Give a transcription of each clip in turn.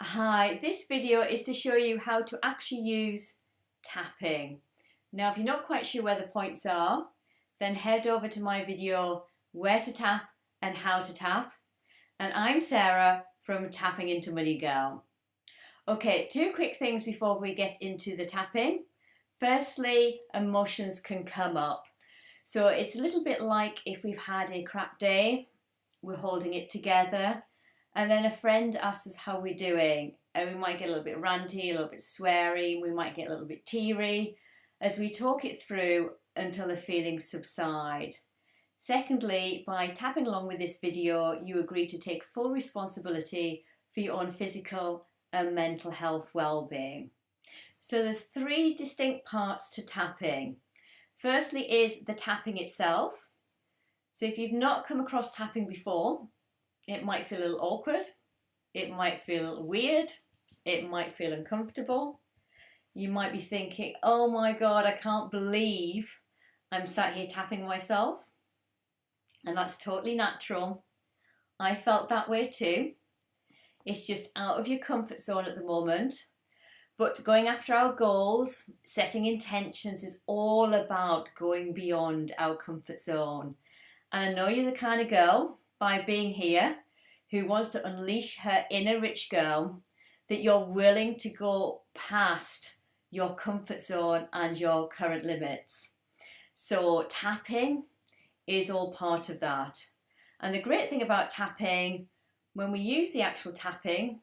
Hi, this video is to show you how to actually use tapping. Now, if you're not quite sure where the points are, then head over to my video, Where to Tap and How to Tap. And I'm Sarah from Tapping Into Money Girl. Okay, two quick things before we get into the tapping. Firstly, emotions can come up. So it's a little bit like if we've had a crap day, we're holding it together. And then a friend asks us how we're doing, and we might get a little bit ranty, a little bit sweary, we might get a little bit teary as we talk it through until the feelings subside. Secondly, by tapping along with this video, you agree to take full responsibility for your own physical and mental health well-being. So there's three distinct parts to tapping. Firstly is the tapping itself. So if you've not come across tapping before, it might feel a little awkward, it might feel weird, it might feel uncomfortable. You might be thinking, oh my God, I can't believe I'm sat here tapping myself. And that's totally natural. I felt that way too. It's just out of your comfort zone at the moment. But going after our goals, setting intentions is all about going beyond our comfort zone. And I know you're the kind of girl, by being here, who wants to unleash her inner rich girl, that you're willing to go past your comfort zone and your current limits. So tapping is all part of that. And the great thing about tapping, when we use the actual tapping,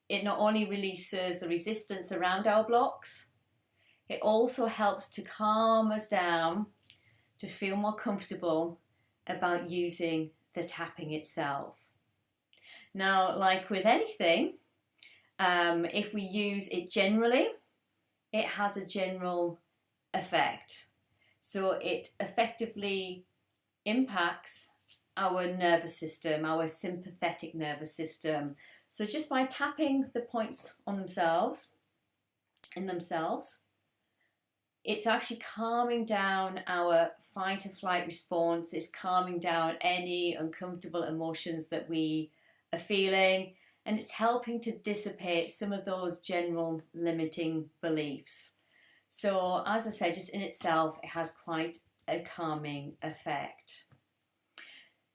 it not only releases the resistance around our blocks, it also helps to calm us down, to feel more comfortable about using the tapping itself. Now, like with anything, if we use it generally, it has a general effect. So it effectively impacts our nervous system, our sympathetic nervous system. So just by tapping the points on themselves, it's actually calming down our fight or flight response. It's calming down any uncomfortable emotions that we are feeling, and it's helping to dissipate some of those general limiting beliefs. So as I said, just in itself, it has quite a calming effect.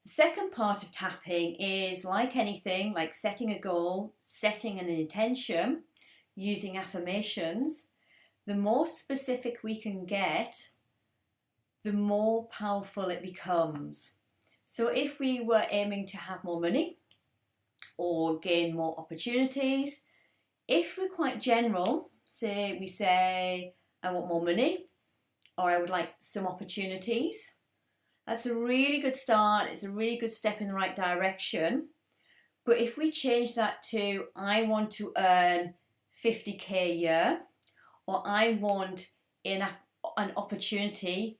The second part of tapping is like anything, like setting a goal, setting an intention, using affirmations. The more specific we can get, the more powerful it becomes. So if we were aiming to have more money or gain more opportunities, if we're quite general, we say, I want more money, or I would like some opportunities, that's a really good start. It's a really good step in the right direction. But if we change that to, I want to earn 50k a year, or I want an opportunity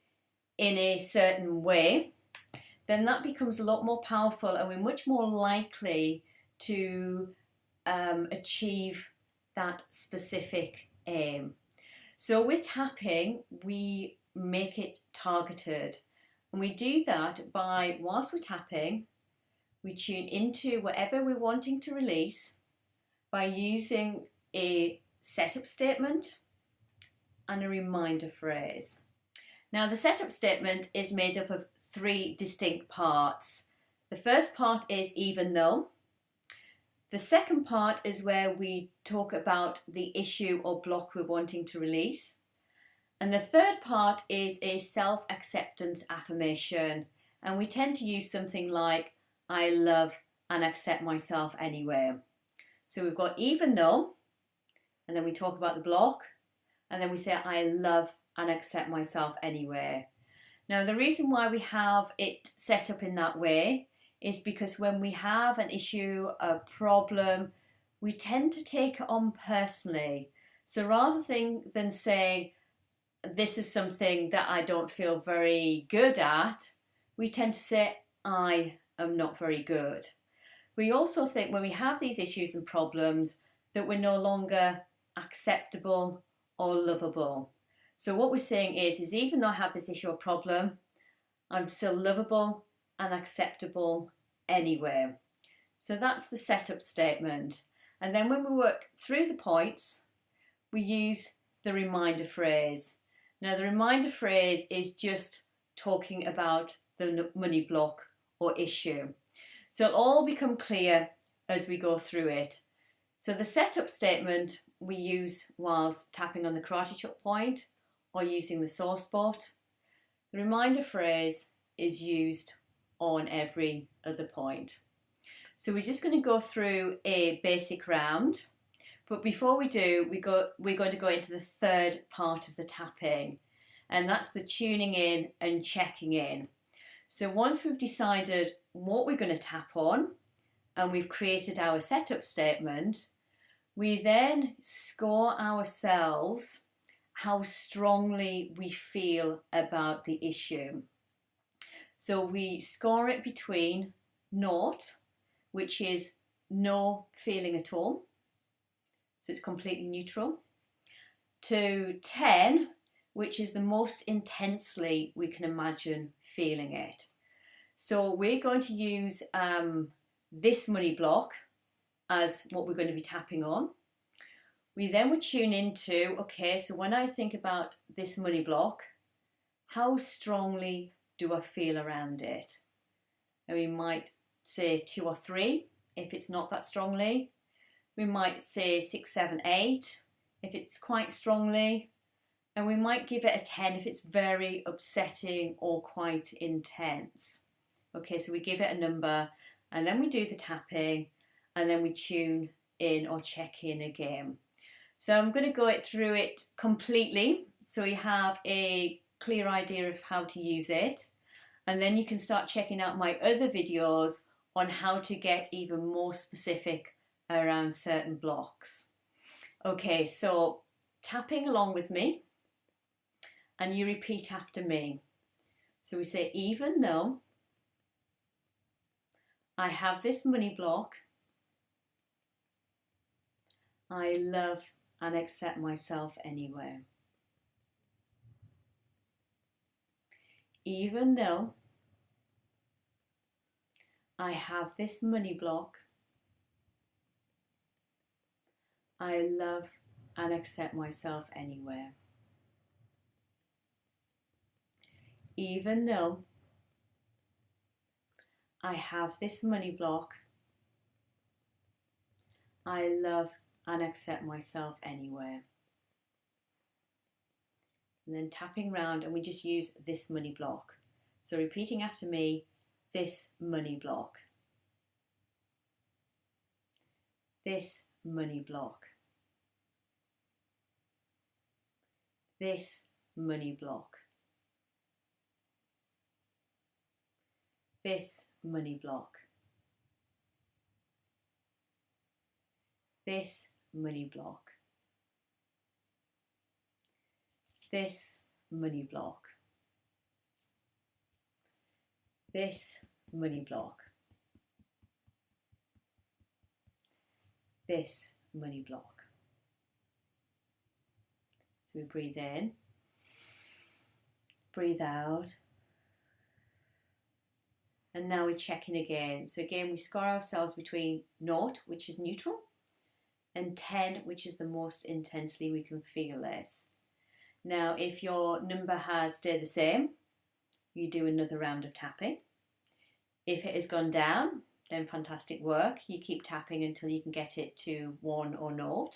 in a certain way, then that becomes a lot more powerful, and we're much more likely to achieve that specific aim. So with tapping, we make it targeted. And we do that by, whilst we're tapping, we tune into whatever we're wanting to release by using a setup statement and a reminder phrase. Now, the setup statement is made up of three distinct parts. The first part is even though. The second part is where we talk about the issue or block we're wanting to release. And the third part is a self-acceptance affirmation. And we tend to use something like, I love and accept myself anyway. So we've got even though, and then we talk about the block, and then we say, I love and accept myself anyway. Now, the reason why we have it set up in that way is because when we have an issue, a problem, we tend to take it on personally. So rather than saying, this is something that I don't feel very good at, we tend to say, I am not very good. We also think when we have these issues and problems that we're no longer acceptable or lovable. So what we're saying is even though I have this issue or problem, I'm still lovable and acceptable anyway. So that's the setup statement. And then when we work through the points, we use the reminder phrase. Now the reminder phrase is just talking about the money block or issue. So it'll all become clear as we go through it. So the setup statement we use whilst tapping on the karate chop point or using the sore spot. The reminder phrase is used on every other point. So we're just going to go through a basic round, but before we do, we're going to go into the third part of the tapping, and that's the tuning in and checking in. So once we've decided what we're going to tap on and we've created our setup statement, we then score ourselves how strongly we feel about the issue. So we score it between 0, which is no feeling at all, so it's completely neutral, to 10, which is the most intensely we can imagine feeling it. So we're going to use this money block as what we're going to be tapping on. We then would tune into, okay, so when I think about this money block, how strongly do I feel around it? And we might say 2 or 3 if it's not that strongly. We might say 6, 7, 8 if it's quite strongly. And we might give it a 10 if it's very upsetting or quite intense. Okay, so we give it a number and then we do the tapping and then we tune in or check in again. So I'm going to go through it completely so you have a clear idea of how to use it. And then you can start checking out my other videos on how to get even more specific around certain blocks. Okay, so tapping along with me and you repeat after me. So we say, even though I have this money block, I love and accept myself anyway. Even though I have this money block, I love and accept myself anywhere. Even though I have this money block, I love and accept myself anywhere. And then tapping round, and we just use this money block. So repeating after me, this money block. This money block. This money block. This money block. This money block. This money block. This money block. This money block. So we breathe in, breathe out, and now we're checking again. So again, we score ourselves between 0, which is neutral, and 10, which is the most intensely we can feel this. Now, if your number has stayed the same, you do another round of tapping. If it has gone down, then fantastic work. You keep tapping until you can get it to 1 or 0.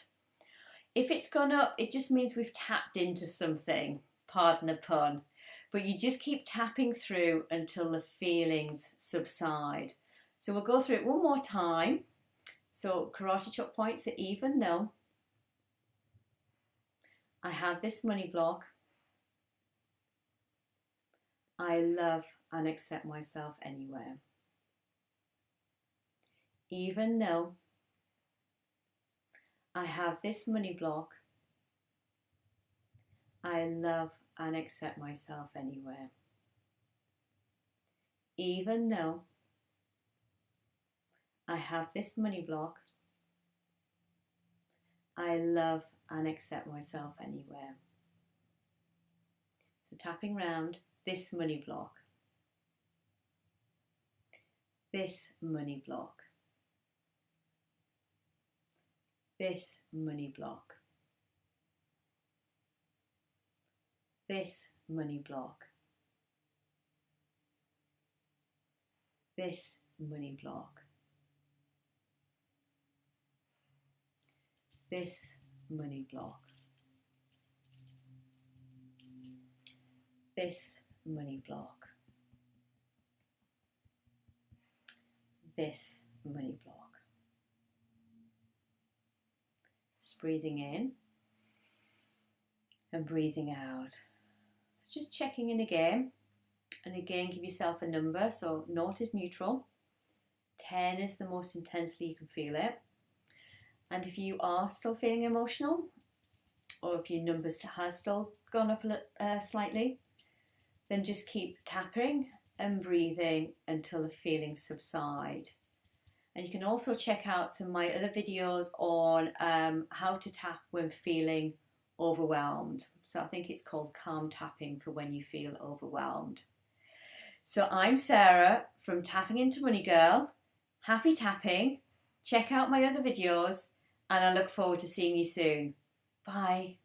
If it's gone up, it just means we've tapped into something, pardon the pun. But you just keep tapping through until the feelings subside. So we'll go through it one more time. So karate chop points are even though I have this money block, I love and accept myself anywhere. Even though I have this money block, I love and accept myself anywhere. Even though I have this money block, I love and accept myself anywhere. So tapping round, this money block, this money block, this money block, this money block, this money block, this money block, this money block, this money block. Just breathing in and breathing out. So just checking in again, and again give yourself a number. So 0 is neutral, 10 is the most intensely you can feel it. And if you are still feeling emotional, or if your number has still gone up slightly, then just keep tapping and breathing until the feelings subside. And you can also check out some of my other videos on how to tap when feeling overwhelmed. So I think it's called calm tapping for when you feel overwhelmed. So I'm Sarah from Tapping Into Money Girl. Happy tapping. Check out my other videos, and I look forward to seeing you soon. Bye.